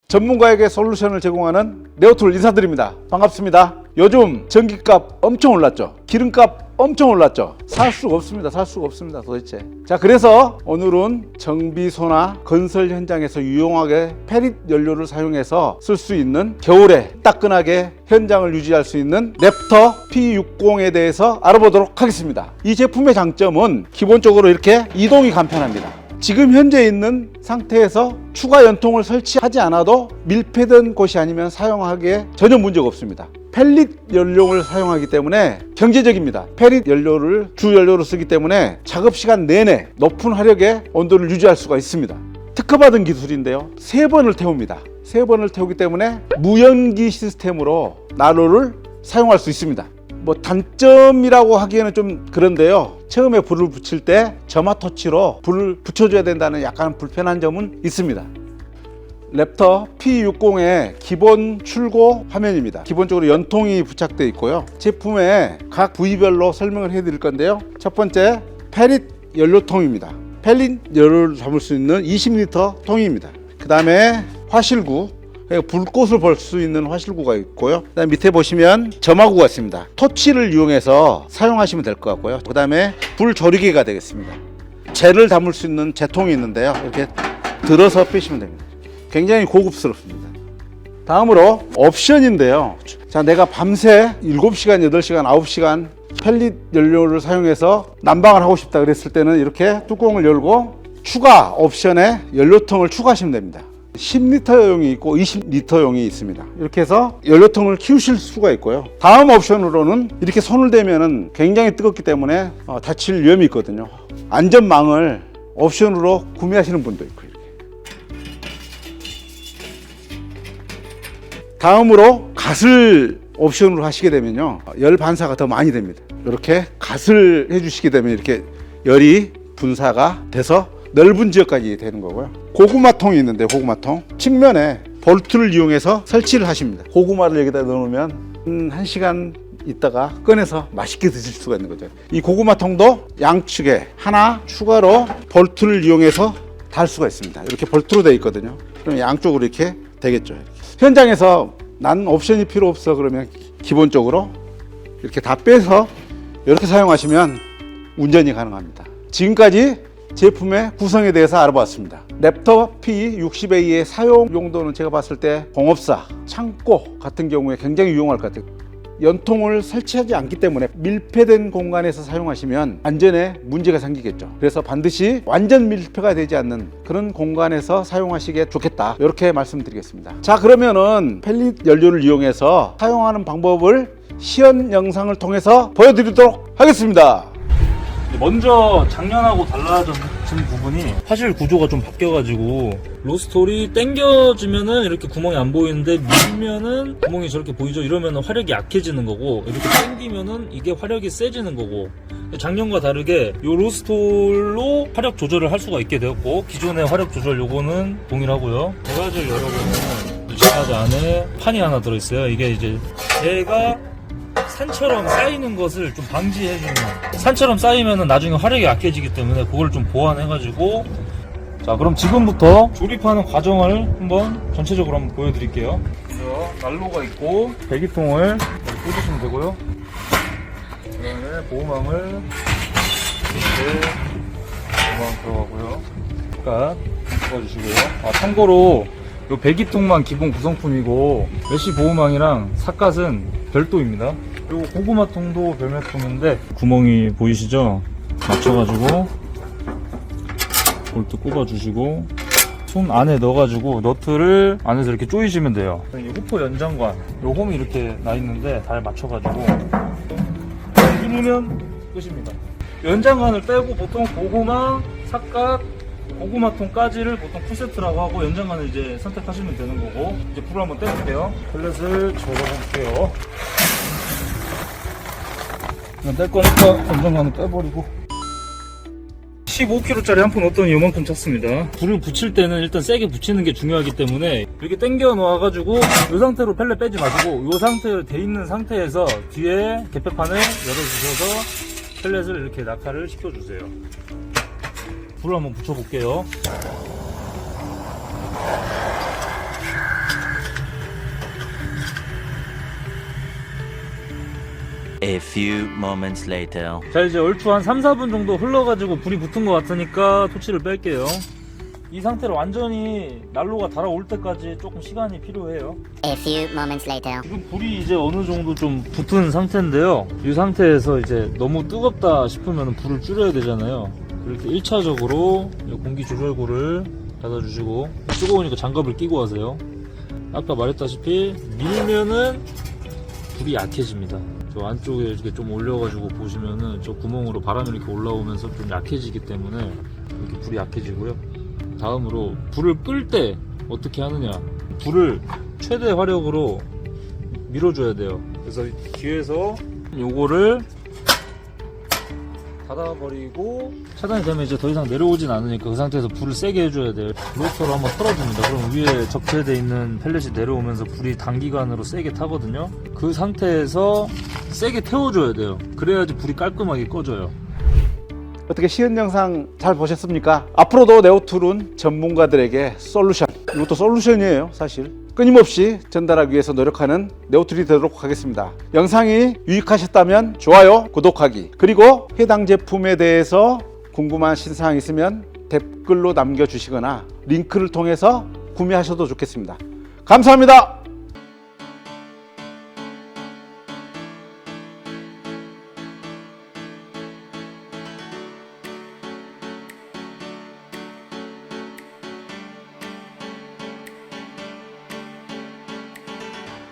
전문가에게 솔루션을 제공하는 네오툴 인사드립니다. 반갑습니다. 요즘 전기값 엄청 올랐죠. 기름값 엄청 올랐죠. 살 수가 없습니다. 도대체. 자, 그래서 오늘은 정비소나 건설 현장에서 유용하게 페릿 연료를 사용해서 쓸 수 있는, 겨울에 따끈하게 현장을 유지할 수 있는 랩터 P60에 대해서 알아보도록 하겠습니다. 이 제품의 장점은 기본적으로 이렇게 이동이 간편합니다. 지금 현재 있는 상태에서 추가 연통을 설치하지 않아도 밀폐된 곳이 아니면 사용하기에 전혀 문제가 없습니다. 펠릿 연료를 사용하기 때문에 경제적입니다. 펠릿 연료를 주 연료로 쓰기 때문에 작업 시간 내내 높은 화력의 온도를 유지할 수가 있습니다. 특허받은 기술인데요, 3번을 태웁니다. 3번을 태우기 때문에 무연기 시스템으로 난로를 사용할 수 있습니다. 뭐 단점이라고 하기에는 좀 그런데요, 처음에 불을 붙일 때 점화토치로 불을 붙여줘야 된다는 약간 불편한 점은 있습니다. 랩터 P60의 기본 출고 화면입니다. 기본적으로 연통이 부착되어 있고요. 제품의 각 부위별로 설명을 해드릴 건데요, 첫 번째 페릿 연료통입니다. 펠릿 연료를 담을 수 있는 20리터 통입니다. 그 다음에 화실구, 불꽃을 볼 수 있는 화실구가 있고요. 그다음 밑에 보시면 점화구가 있습니다. 토치를 이용해서 사용하시면 될 것 같고요. 그 다음에 불조리개가 되겠습니다. 재를 담을 수 있는 재통이 있는데요, 이렇게 들어서 빼시면 됩니다. 굉장히 고급스럽습니다. 다음으로 옵션인데요, 자, 내가 밤새 7시간, 8시간, 9시간 펠릿 연료를 사용해서 난방을 하고 싶다 그랬을 때는 이렇게 뚜껑을 열고 추가 옵션에 연료통을 추가하시면 됩니다. 10리터용이 있고 20리터용이 있습니다. 이렇게 해서 연료통을 키우실 수가 있고요. 다음 옵션으로는 이렇게 손을 대면은 굉장히 뜨겁기 때문에 다칠 위험이 있거든요. 안전망을 옵션으로 구매하시는 분도 있고. 이렇게. 다음으로 갓을 옵션으로 하시게 되면요, 열 반사가 더 많이 됩니다. 이렇게 갓을 해주시게 되면 이렇게 열이 분사가 돼서 넓은 지역까지 되는 거고요. 고구마통이 있는데, 고구마통 측면에 볼트를 이용해서 설치를 하십니다. 고구마를 여기다 넣으면 1시간 있다가 꺼내서 맛있게 드실 수가 있는 거죠. 이 고구마통도 양측에 하나 추가로 볼트를 이용해서 달 수가 있습니다. 이렇게 볼트로 되어 있거든요. 그럼 양쪽으로 이렇게 되겠죠. 현장에서 난 옵션이 필요 없어 그러면 기본적으로 이렇게 다 빼서 이렇게 사용하시면 운전이 가능합니다. 지금까지 제품의 구성에 대해서 알아봤습니다. 랩터 P60A의 사용 용도는 제가 봤을 때 공업사, 창고 같은 경우에 굉장히 유용할 것 같아요. 연통을 설치하지 않기 때문에 밀폐된 공간에서 사용하시면 안전에 문제가 생기겠죠. 그래서 반드시 완전 밀폐가 되지 않는 그런 공간에서 사용하시기에 좋겠다, 이렇게 말씀드리겠습니다. 자, 그러면은 펠릿 연료를 이용해서 사용하는 방법을 시연 영상을 통해서 보여드리도록 하겠습니다. 먼저 작년하고 달라진 부분이 화실 구조가 좀 바뀌어가지고 로스톨이 당겨주면은 이렇게 구멍이 안 보이는데 밀면은 구멍이 저렇게 보이죠. 이러면은 화력이 약해지는 거고, 이렇게 당기면은 이게 화력이 세지는 거고, 작년과 다르게 이 로스톨로 화력 조절을 할 수가 있게 되었고, 기존의 화력 조절 요거는 동일하고요. 제가질 열어보면 제가질 안에 판이 하나 들어있어요. 이게 이제 얘가 산처럼 쌓이는 것을 좀 방지해주는, 산처럼 쌓이면 나중에 화력이 약해지기 때문에 그걸 좀 보완해가지고. 자, 그럼 지금부터 조립하는 과정을 한번 전체적으로 한번 보여드릴게요. 그래서 난로가 있고 배기통을 꽂으시면 되고요. 그 다음에 보호망을 이렇게 보호망 들어가고요. 각 꽂아주시고요. 참고로 이 배기통만 기본 구성품이고 메쉬 보호망이랑 삿갓은 별도입니다. 그리고 고구마통도 별매통인데 구멍이 보이시죠? 맞춰가지고 볼트 꼽아주시고 손 안에 넣어가지고 너트를 안에서 이렇게 조이시면 돼요. 이 후퍼 연장관, 요 홈이 이렇게 나 있는데 잘 맞춰가지고 누르면 끝입니다. 연장관을 빼고 보통 고구마, 삿갓, 고구마통까지를 보통 풀세트라고 하고, 연장관을 이제 선택하시면 되는 거고. 이제 불을 한번 떼볼게요. 펠렛을 접어볼게요. 그냥 뗄 거니까 연장관을 빼버리고. 15kg짜리 한 푼 넣었더니 요만큼 찼습니다. 불을 붙일 때는 일단 세게 붙이는 게 중요하기 때문에 이렇게 당겨 놓아가지고 이 상태로 펠렛 빼지 마시고, 이 상태로 돼 있는 상태에서 뒤에 개폐판을 열어주셔서 펠렛을 이렇게 낙하를 시켜주세요. 불을 한번 붙여볼게요. A few moments later. 자, 이제 얼추 한 3-4분 정도 흘러가지고 불이 붙은 것 같으니까 토치를 뺄게요. 이 상태로 완전히 난로가 달아올 때까지 조금 시간이 필요해요. A few moments later. 지금 불이 이제 어느 정도 좀 붙은 상태인데요. 이 상태에서 이제 너무 뜨겁다 싶으면 불을 줄여야 되잖아요. 그렇게 1차적으로 공기 조절구를 닫아주시고, 뜨거우니까 장갑을 끼고 하세요. 아까 말했다시피 밀면은 불이 약해집니다. 저 안쪽에 이렇게 좀 올려가지고 보시면은 저 구멍으로 바람이 이렇게 올라오면서 좀 약해지기 때문에 이렇게 불이 약해지고요. 다음으로 불을 끌 때 어떻게 하느냐, 불을 최대 화력으로 밀어줘야 돼요. 그래서 뒤에서 요거를 닫아버리고 차단이 되면 이제 더 이상 내려오진 않으니까 그 상태에서 불을 세게 해줘야 돼요. 로스터로 한번 털어줍니다. 그럼 위에 적재되어 있는 펠렛이 내려오면서 불이 단기간으로 세게 타거든요. 그 상태에서 세게 태워줘야 돼요. 그래야지 불이 깔끔하게 꺼져요. 어떻게 시연 영상 잘 보셨습니까? 앞으로도 네오툴은 전문가들에게 솔루션, 이것도 솔루션이에요 사실, 끊임없이 전달하기 위해서 노력하는 네오툴이 되도록 하겠습니다. 영상이 유익하셨다면 좋아요, 구독하기, 그리고 해당 제품에 대해서 궁금하신 사항 있으면 댓글로 남겨주시거나 링크를 통해서 구매하셔도 좋겠습니다. 감사합니다.